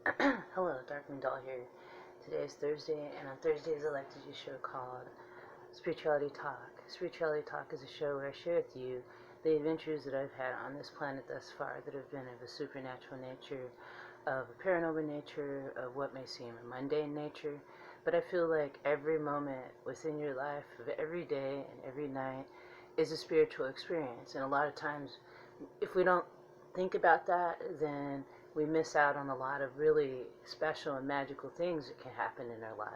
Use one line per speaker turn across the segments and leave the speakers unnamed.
Hello, Darkwing Doll here. Today is Thursday, and on Thursdays I like to do a show called Spirituality Talk. Spirituality Talk is a show where I share with you the adventures that I've had on this planet thus far that have been of a supernatural nature, of a paranormal nature, of what may seem a mundane nature. But I feel like every moment within your life, of every day and every night, is a spiritual experience. And a lot of times, if we don't think about that, then we miss out on a lot of really special and magical things that can happen in our life.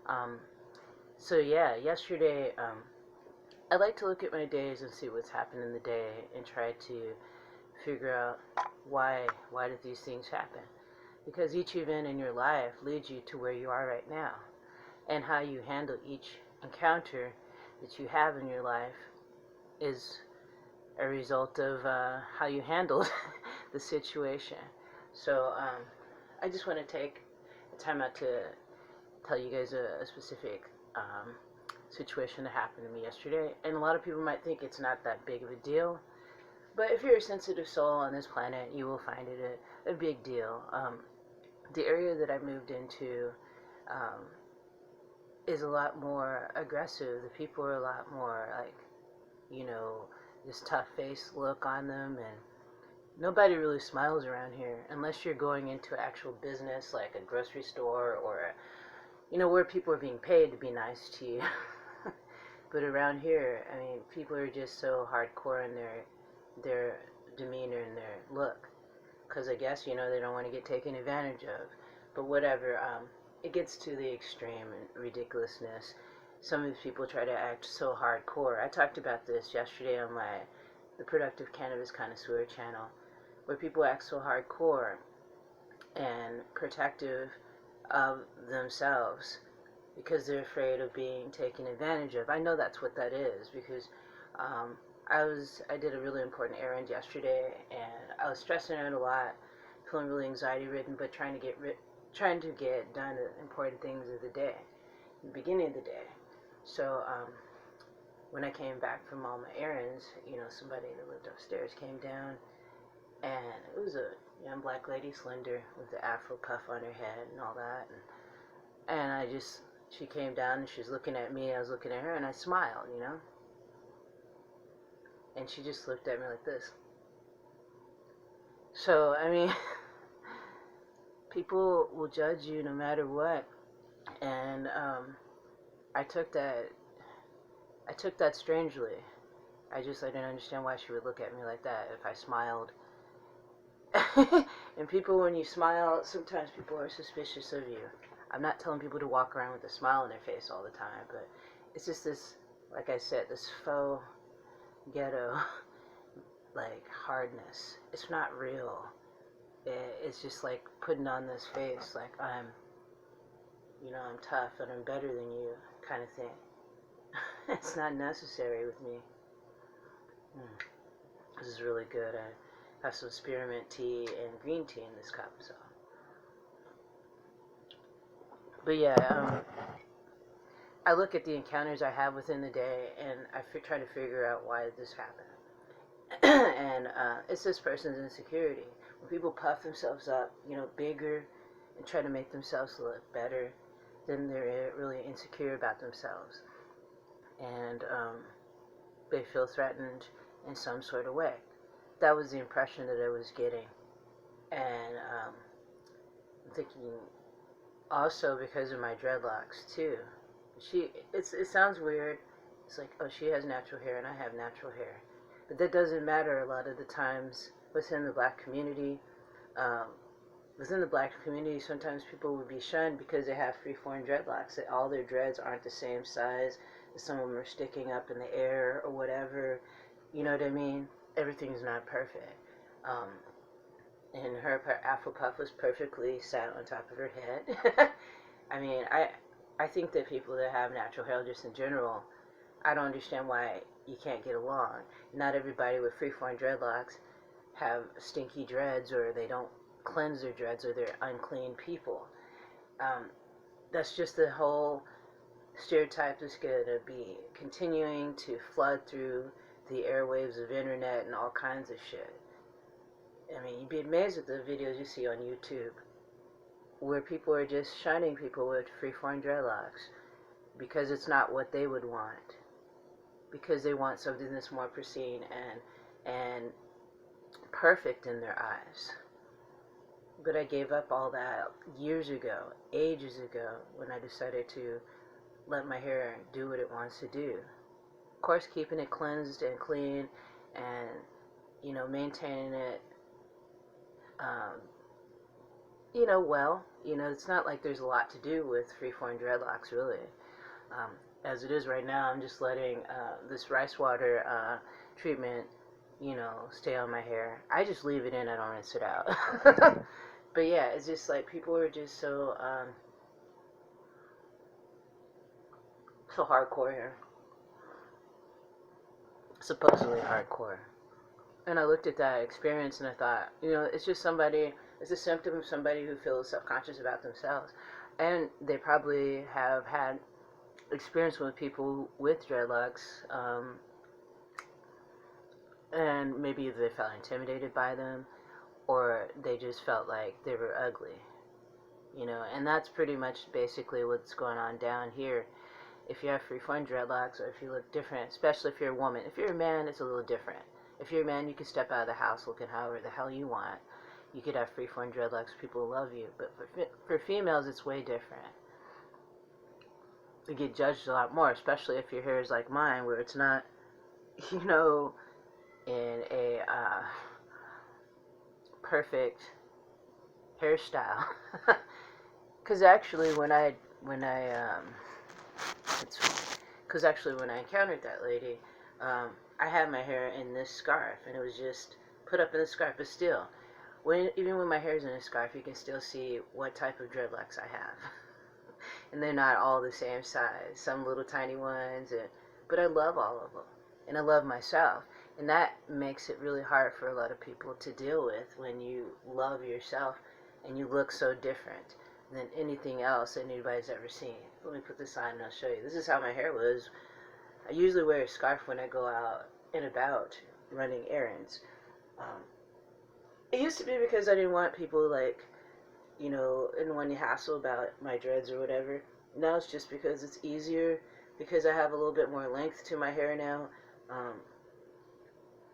Um, yesterday, I like to look at my days and see what's happened in the day and try to figure out why did these things happen? Because each event in your life leads you to where you are right now, and how you handle each encounter that you have in your life is a result of how you handled the situation. So I just want to take time out to tell you guys a specific situation that happened to me yesterday. And a lot of people might think it's not that big of a deal, but if you're a sensitive soul on this planet, you will find it a big deal. The area that I moved into um, is a lot more aggressive. The people are a lot more like, this tough face look on them, and nobody really smiles around here unless you're going into actual business like a grocery store or, where people are being paid to be nice to you. But around here, I mean, people are just so hardcore in their demeanor and their look. Because I guess, they don't want to get taken advantage of. But whatever, it gets to the extreme and ridiculousness. Some of these people try to act so hardcore. I talked about this yesterday on the Productive Cannabis Connoisseur channel, where people act so hardcore and protective of themselves because they're afraid of being taken advantage of. I know that's what that is, because I did a really important errand yesterday, and I was stressing out a lot, feeling really anxiety ridden, but trying to get done the important things of the day, the beginning of the day. So when I came back from all my errands, somebody that lived upstairs came down, and it was a young black lady, slender, with the afro puff on her head and all that, and she came down and she was looking at me, I was looking at her, and I smiled, and she just looked at me like this. So, I mean, people will judge you no matter what, and I took that strangely. I didn't understand why she would look at me like that if I smiled. And people, when you smile, sometimes people are suspicious of you. I'm not telling people to walk around with a smile on their face all the time, but it's just this, like I said, this faux ghetto, like, hardness. It's not real. It's just like putting on this face, like I'm tough and I'm better than you, kind of thing. It's not necessary with me. This is really good. I have some spearmint tea and green tea in this cup, so. But yeah, I look at the encounters I have within the day, and I try to figure out why this happened. And it's this person's insecurity. When people puff themselves up, bigger, and try to make themselves look better, then they're really insecure about themselves. And they feel threatened in some sort of way. That was the impression that I was getting. And I'm thinking also because of my dreadlocks too. It sounds weird. It's like, oh, she has natural hair and I have natural hair. But that doesn't matter a lot of the times within the black community. Sometimes people would be shunned because they have free-form dreadlocks. That all their dreads aren't the same size. Some of them are sticking up in the air or whatever. You know what I mean? Everything's not perfect. And her afro puff was perfectly sat on top of her head. I mean, I think that people that have natural hair, just in general, I don't understand why you can't get along. Not everybody with freeform dreadlocks have stinky dreads, or they don't cleanse their dreads, or they're unclean people. That's just the whole stereotype that's going to be continuing to flood through the airwaves of internet and all kinds of shit. I mean, you'd be amazed at the videos you see on YouTube. where people are just shunning people with freeform dreadlocks because it's not what they would want, because they want something that's more pristine and perfect in their eyes. But I gave up all that years ago, ages ago, when I decided to let my hair do what it wants to do. Of course, keeping it cleansed and clean and, maintaining it, well. It's not like there's a lot to do with freeform dreadlocks, really. As it is right now, I'm just letting this rice water treatment, stay on my hair. I just leave it in, I don't rinse it out. But yeah, it's just like people are just so hardcore here. Supposedly hardcore. And I looked at that experience and I thought, it's just it's a symptom of somebody who feels self-conscious about themselves. And they probably have had experience with people with dreadlocks, and maybe they felt intimidated by them, or they just felt like they were ugly, and that's pretty much basically what's going on down here. If you have freeform dreadlocks, or if you look different, especially if you're a woman. If you're a man, it's a little different. If you're a man, you can step out of the house looking however the hell you want. You could have freeform dreadlocks, people will love you. But for females, it's way different. You get judged a lot more, especially if your hair is like mine, where it's not, in a perfect hairstyle. Because actually, when I encountered that lady, I had my hair in this scarf, and it was just put up in the scarf. But still, even when my hair is in a scarf, you can still see what type of dreadlocks I have. And they're not all the same size. Some little tiny ones, but I love all of them, and I love myself. And that makes it really hard for a lot of people to deal with when you love yourself and you look so different than anything else that anybody's ever seen. Let me put this on and I'll show you. This is how my hair was. I usually wear a scarf when I go out and about running errands. It used to be because I didn't want people didn't want to hassle about my dreads or whatever. Now it's just because it's easier, because I have a little bit more length to my hair now.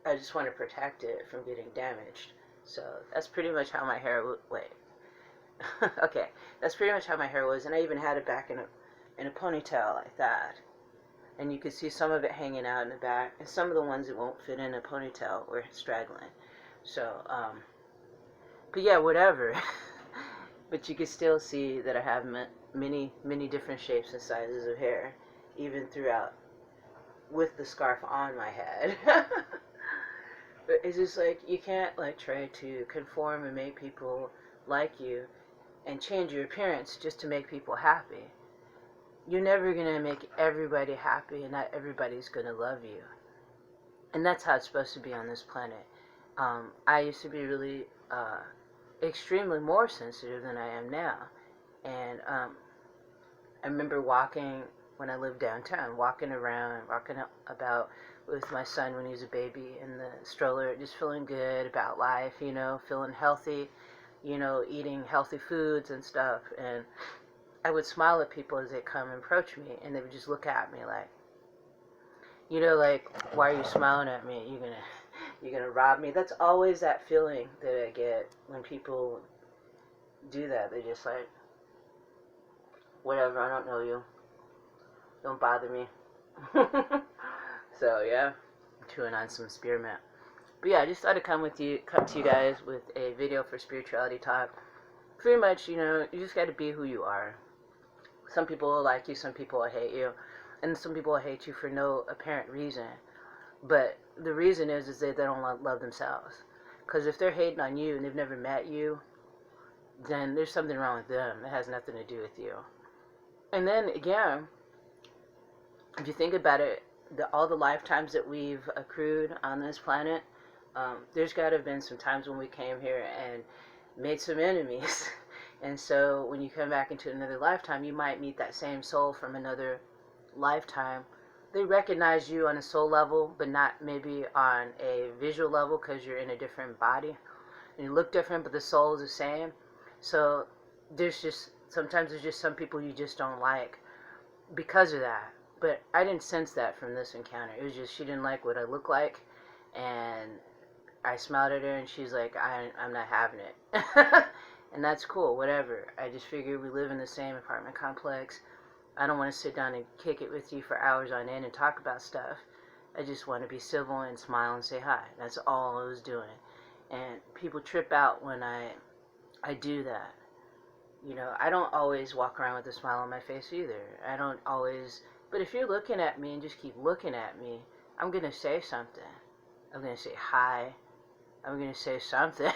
I just want to protect it from getting damaged. So that's pretty much how my hair okay, that's pretty much how my hair was, and I even had it back in a ponytail like that. And you could see some of it hanging out in the back, and some of the ones that won't fit in a ponytail were straggling. So, but yeah, whatever. But you can still see that I have many, many different shapes and sizes of hair, even throughout, with the scarf on my head. But it's just like, you can't try to conform and make people like you and change your appearance just to make people happy. You're never going to make everybody happy, and not everybody's going to love you. And that's how it's supposed to be on this planet. I used to be really extremely more sensitive than I am now. And I remember walking, when I lived downtown, walking about with my son when he was a baby in the stroller, just feeling good about life, feeling healthy, eating healthy foods and stuff. And I would smile at people as they come and approach me, and they would just look at me like, why are you smiling at me? You're gonna rob me? That's always that feeling that I get when people do that. They're just like, whatever, I don't know you. Don't bother me. So yeah, I'm chewing on some spearmint. But yeah, I just thought I'd come to you guys with a video for spirituality talk. Pretty much, you just got to be who you are. Some people will like you, some people will hate you, and some people will hate you for no apparent reason. But the reason is that they don't love themselves. Because if they're hating on you and they've never met you, then there's something wrong with them. It has nothing to do with you. And then again, if you think about it, all the lifetimes that we've accrued on this planet, there's got to have been some times when we came here and made some enemies. And so when you come back into another lifetime, you might meet that same soul from another lifetime. They recognize you on a soul level, but not maybe on a visual level, because you're in a different body. And you look different, but the soul is the same. So sometimes there's just some people you just don't like because of that. But I didn't sense that from this encounter. It was just she didn't like what I look like, and I smiled at her, and she's like, I'm not having it. And that's cool, whatever. I just figured we live in the same apartment complex. I don't want to sit down and kick it with you for hours on end and talk about stuff. I just want to be civil and smile and say hi. That's all I was doing. And people trip out when I do that. You know, I don't always walk around with a smile on my face either. I don't always, but if you're looking at me and just keep looking at me, I'm going to say something. I'm going to say hi. I'm going to say something.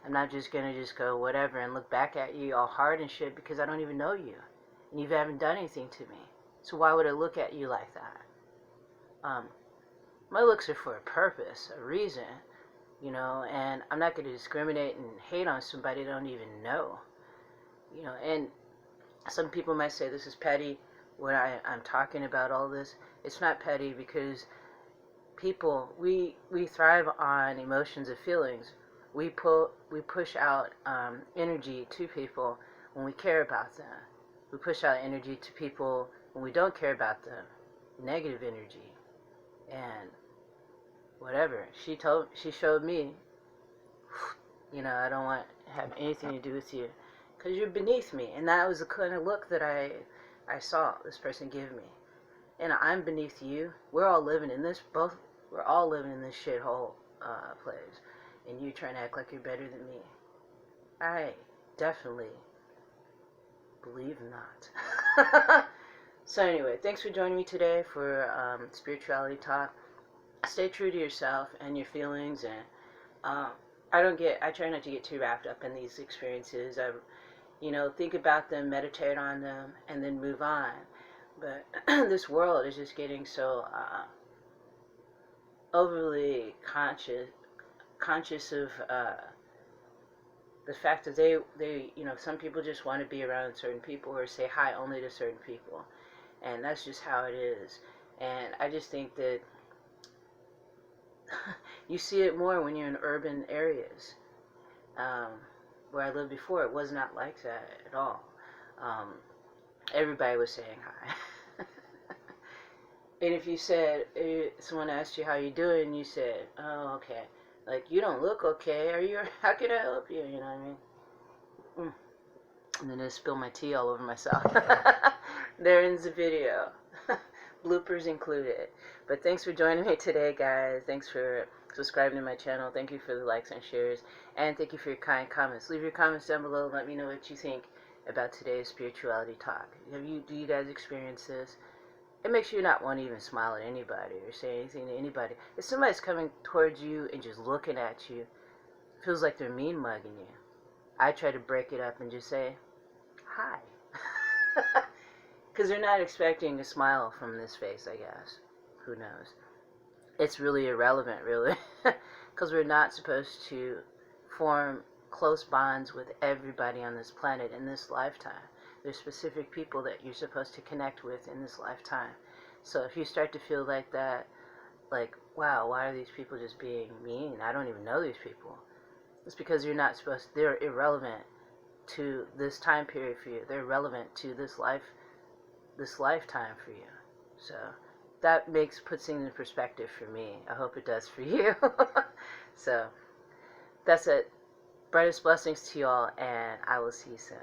I'm not just going to just go whatever and look back at you all hard and shit because I don't even know you. And you haven't done anything to me. So why would I look at you like that? My looks are for a purpose, a reason, you know, and I'm not going to discriminate and hate on somebody I don't even know. You know, and some people might say this is petty when I'm talking about all this. It's not petty because people, we thrive on emotions and feelings. We push out energy to people when we care about them. We push out energy to people when we don't care about them. Negative energy. And whatever. She showed me, you know, I don't want to have anything to do with you because you're beneath me. And that was the kind of look that I saw this person give me. And I'm beneath you. We're all living in this, we're all living in this shithole place. And you trying to act like you're better than me. I definitely believe not. So anyway, thanks for joining me today for spirituality talk. Stay true to yourself and your feelings, and I try not to get too wrapped up in these experiences. You know, think about them, meditate on them, and then move on. But this world is just getting so overly conscious of the fact that they, you know, some people just want to be around certain people or say hi only to certain people. And that's just how it is. And I just think that you see it more when you're in urban areas. Where I lived before, it was not like that at all. Everybody was saying hi. And if you said, someone asked you how you doing, you said, oh, okay. Like, you don't look okay. How can I help you? You know what I mean? And then I spilled my tea all over myself. There ends the video. Bloopers included. But thanks for joining me today, guys. Thanks for subscribing to my channel. Thank you for the likes and shares. And thank you for your kind comments. Leave your comments down below. Let me know what you think about today's spirituality talk. Do you guys experience this? It makes you not want to even smile at anybody or say anything to anybody. If somebody's coming towards you and just looking at you, it feels like they're mean mugging you. I try to break it up and just say, hi. Because they're not expecting a smile from this face, I guess. Who knows? It's really irrelevant, really. Because we're not supposed to form close bonds with everybody on this planet in this lifetime. There's specific people that you're supposed to connect with in this lifetime. So if you start to feel like that, like, wow, why are these people just being mean? I don't even know these people. It's because you're not supposed to, they're irrelevant to this time period for you. They're relevant to this lifetime for you. So that puts things in perspective for me. I hope it does for you. So that's it. Brightest blessings to you all, and I will see you soon.